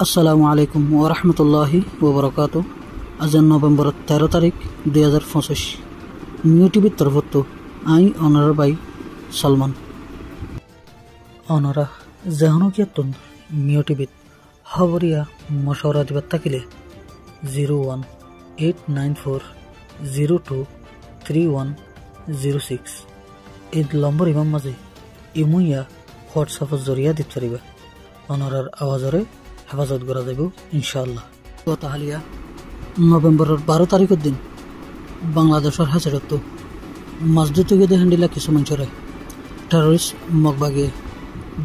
আসসালামু আলাইকুম ওয়া রাহমাতুল্লাহি ওয়া বারাকাতুহু। আজ নভেম্বর 13 তারিখ 2025 নিউ টিভির তরফত আই অনার বাই সলমান অনারা জাহানকিয়াতুন নিউ টিভিত খবরিয়া মশওয়ারা দিবার থাকিলে 01894023106 এই নম্বর ইমাম মাঝে ইমুইয়া হোয়াটসঅ্যাপের জরিয়া দিতে পারিবা। অনারার আওয়াজরে হেফাজত করা যাব ইনশাআল্লাহ। গত হালিয়া নভেম্বরের 12 তারিখের দিন বাংলাদেশের হাজারত মসজিদ গিয়ে হ্যান্ডিলা কিছু মানুষরে টেররিস্ট মগবাগে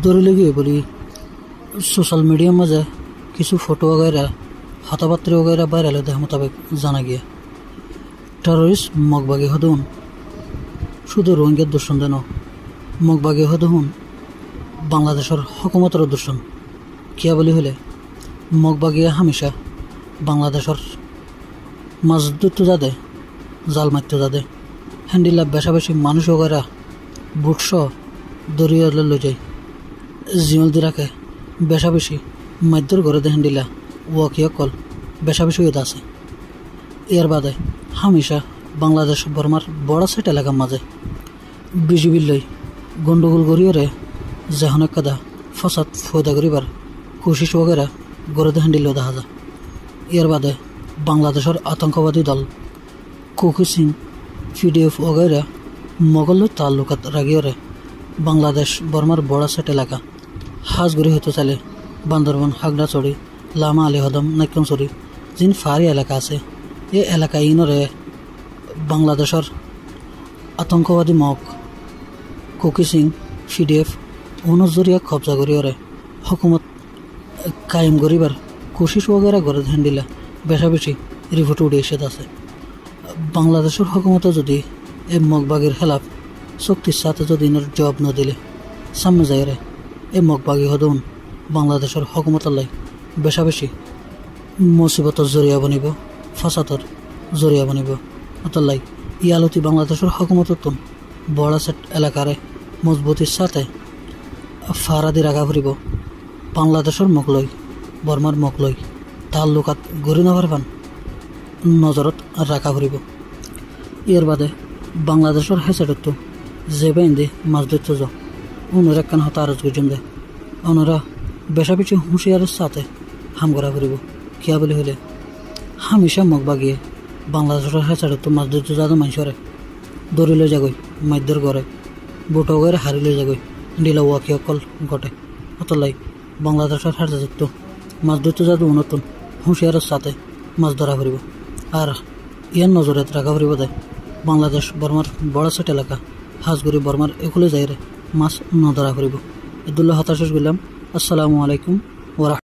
দৌড়ে গিয়ে বলি সোশ্যাল মিডিয়ার মাঝে কিছু ফটো वगैरह হাতাপাত্র वगैरह ভাইরাল দেহ মোতাবেক জানা গিয়া টেররিস্ট মগবাগে হদুন শুধু রোহিঙ্গার দূষণ দেন মগবাগে হদুন বাংলাদেশের হুকুমতের দূষণ কিয়া বলি হলে মগবাগিয়া হামেশা বাংলাদেশের মসজিদ যাদে জাল মারতে যাদে হ্যান্ডিলা বেশা বেশি মানুষ ওগেরা বুটস দরিয়া লই যায় জিমল দি রাখে বেশা বেশি মাদ্যর ঘরে দে হ্যান্ডিলা ওয়াকিয়া কল বেশা বেশি হয়ে আছে। এর বাদে হামেশা বাংলাদেশ বর্মার বড় সেট এলাকার মাঝে বিজিবির লই গন্ডগোল গড়িয়রে যেহনে কাদা ফসাদ ফয়দা করিবার কোশিশ वगैरह গড়ে হ্যান্ডিল দেখা যায়। এর বাদে বাংলাদেশের আতঙ্কবাদী দল কোকি সিং পিডিএফ वगैरह মোগল তাল্লুকাত রাগিয়রে বাংলাদেশ বর্মার বড় সেট এলাকা হাজগুড়ি হতে চলে বান্দরবন হাগড়াছড়ি লামা আলী হদম নাইকমছড়ি যিন ফারি এলাকা আছে এই এলাকা ইনরে বাংলাদেশের আতঙ্কবাদী মগ কোকি সিং পিডিএফ অনুজরিয়া কবজা করিয়রে হুকুমত কায়েম করিবার কোশিশ वगैरह করে হ্যান্ডিলা বেশা বেশি রিপোর্ট উঠে এসে আছে। বাংলাদেশের হুকুমত যদি এই মগবাগের খেলাফ শক্তির সাথে যদি ইনার জবাব না দিলে সামনে যায় রে এই মগবাগি হদুন বাংলাদেশের হুকুমতের লাই বেশা বেশি মুসিবতর জরিয়া বনিব ফাসাদর জরিয়া বনিব অতলাই ইয়ালতি বাংলাদেশের হুকুমতর তুন বড় সেট এলাকারে মজবুতির সাথে ফারাদি রাখা ফুরিব বাংলাদেশের মকলই বর্মার মকলই তাল্লুকাত গড়ি না পারবান নজরত রাখা ফুরিব। এর বাদে বাংলাদেশের হেসারত যে বাইন্দে মাছ ধরতে যাও ওনার একখান হতা আরজ গুজন দেয় ওনারা বেশা বেশি হুঁশিয়ারের সাথে হাম করা ফুরিব কিয়া বলি হলে হামেশা মগবাগিয়ে বাংলাদেশের হেসারত মাছ ধরতে যাওয়া মানুষরে দৌড়িলে যাগই মাইদের ঘরে বুট वगैरह হারিলে যাগই ডিলা ওয়াকিয়া কল ঘটে অতলাই বাংলাদেশের হেসারত মাছ ধরতে যাওয়া নতুন হুঁশিয়ারের সাথে মাছ ধরা ফুরিব আর ইয়ার নজরে রাখা ফুরিব দেয় বাংলাদেশ বর্মার বড় সেট এলাকা হাজগুড়ি বর্মার এগুলো যাই রে মাছ ন ধরা ফুরিব। এদুল্লাহ হতাশ করলাম। আসসালামু আলাইকুম ওয়া